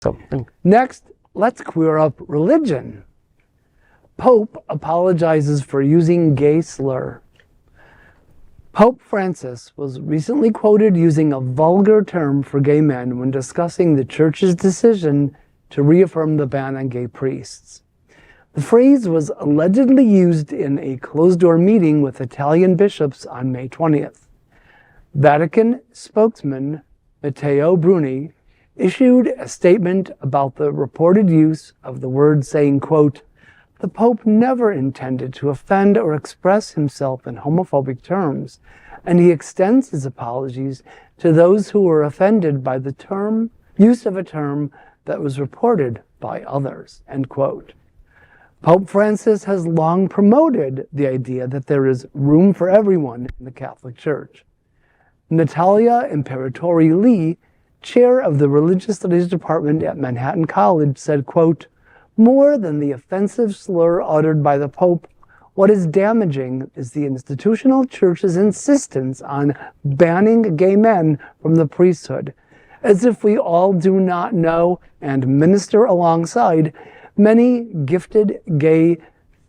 So next, let's queer up religion. Pope apologizes for using gay slur. Pope Francis was recently quoted using a vulgar term for gay men when discussing the Church's decision to reaffirm the ban on gay priests. The phrase was allegedly used in a closed-door meeting with Italian bishops on May 20th. Vatican spokesman Matteo Bruni issued a statement about the reported use of the word, saying, quote, "The Pope never intended to offend or express himself in homophobic terms, and he extends his apologies to those who were offended by the use of a term that was reported by others," end quote. Pope Francis has long promoted the idea that there is room for everyone in the Catholic Church. Natalia Imperatori-Lee, chair of the Religious Studies Department at Manhattan College, said, quote, "More than the offensive slur uttered by the Pope, what is damaging is the institutional church's insistence on banning gay men from the priesthood, as if we all do not know and minister alongside many gifted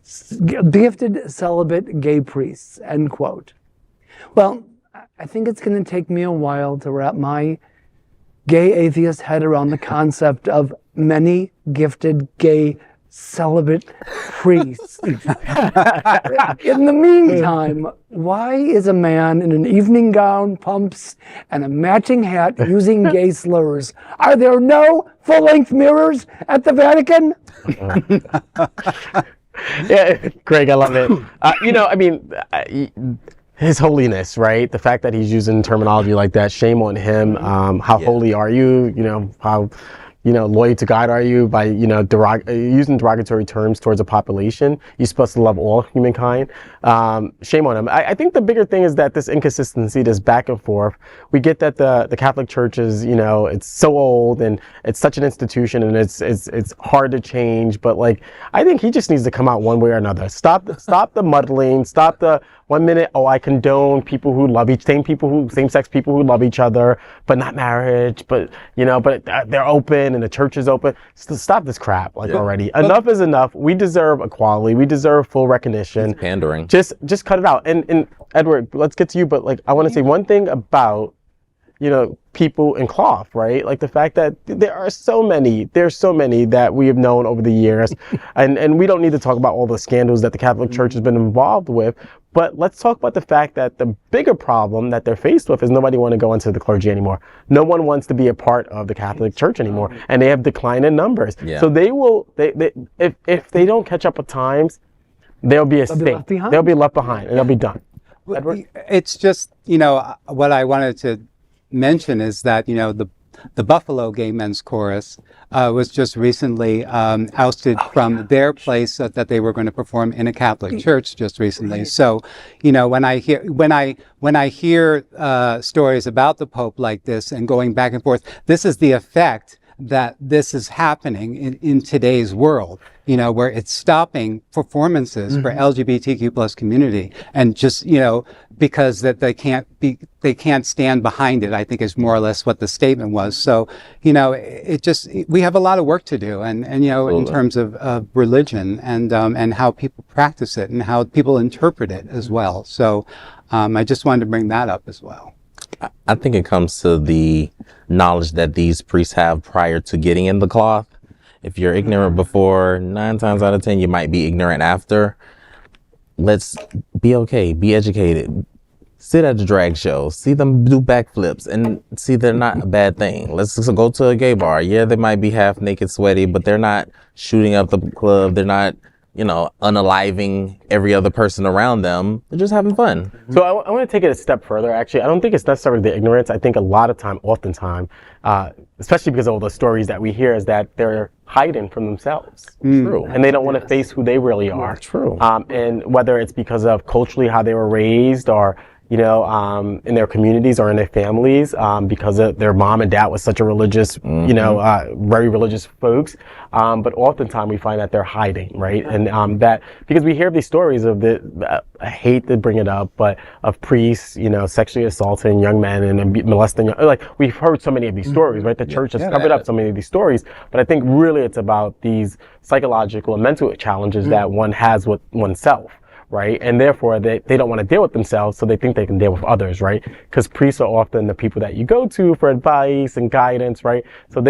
celibate gay priests," end quote. Well, I think it's going to take me a while to wrap my gay atheist head around the concept of many gifted gay celibate priests. In the meantime, why is a man in an evening gown, pumps, and a matching hat using gay slurs? Are there no full-length mirrors at the Vatican? Yeah, Greg, I love it. His holiness, right? The fact that he's using terminology like that, shame on him. How holy are you? How loyal to God are you by, using derogatory terms towards a population? You're supposed to love all humankind. Shame on him. I think the bigger thing is that this inconsistency, this back and forth, we get that the Catholic Church is, it's so old and it's such an institution and it's hard to change. But I think he just needs to come out one way or another. Stop the muddling. Stop the 1 minute, I condone people who love same-sex people who love each other, but not marriage. But they're open and the church is open. Stop this crap already. Enough is enough. We deserve equality. We deserve full recognition. It's pandering. Just cut it out. And Edward, let's get to you. But I want to say one thing about people in cloth, right? The fact that there's so many that we have known over the years, and we don't need to talk about all the scandals that the Catholic Church has been involved with. But let's talk about the fact that the bigger problem that they're faced with is nobody wants to go into the clergy anymore. No one wants to be a part of the Catholic Church anymore, and they have declined in numbers. Yeah. So if they don't catch up with times, they'll be They'll be left behind, and they'll be done. Edward? It's just, what I wanted to mention is that, the Buffalo Gay Men's Chorus was just recently ousted from their place that they were going to perform in a Catholic church just recently. So, when I hear stories about the Pope like this and going back and forth, this is the effect that this is happening in today's world, where it's stopping performances for LGBTQ plus community, and just, because that they can't stand behind it, I think is more or less what the statement was. So, we have a lot of work to do, and in terms of religion and how people practice it and how people interpret it as well. So, I just wanted to bring that up as well. I think it comes to the knowledge that these priests have prior to getting in the cloth. If you're ignorant before, 9 times out of 10, you might be ignorant after. Let's be okay, be educated. Sit at the drag show, see them do backflips, and see they're not a bad thing. Let's just go to a gay bar. Yeah, they might be half naked, sweaty, but they're not shooting up the club. They're not, unaliving every other person around them. They're just having fun. So I want to take it a step further, actually. I don't think it's necessarily the ignorance. I think oftentimes, especially because of all the stories that we hear, is that they're hiding from themselves. True. And they don't want to face who they really are. True. And whether it's because of culturally how they were raised, or you know, in their communities or in their families, because their mom and dad was such a religious, you know, very religious folks. But oftentimes we find that they're hiding, right? And that because we hear these stories of I hate to bring it up, but of priests, you know, sexually assaulting young men and molesting, like we've heard so many of these stories, right? The church has covered up so many of these stories, but I think really it's about these psychological and mental challenges that one has with oneself. Right, and therefore they don't want to deal with themselves, so they think they can deal with others, right? Because priests are often the people that you go to for advice and guidance, right? So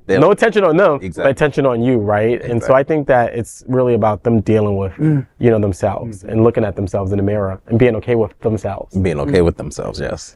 no attention on them, but attention on you, right? Exactly. And so I think that it's really about them dealing with, you know, themselves and looking at themselves in the mirror and being okay with themselves. Being okay with themselves, yes.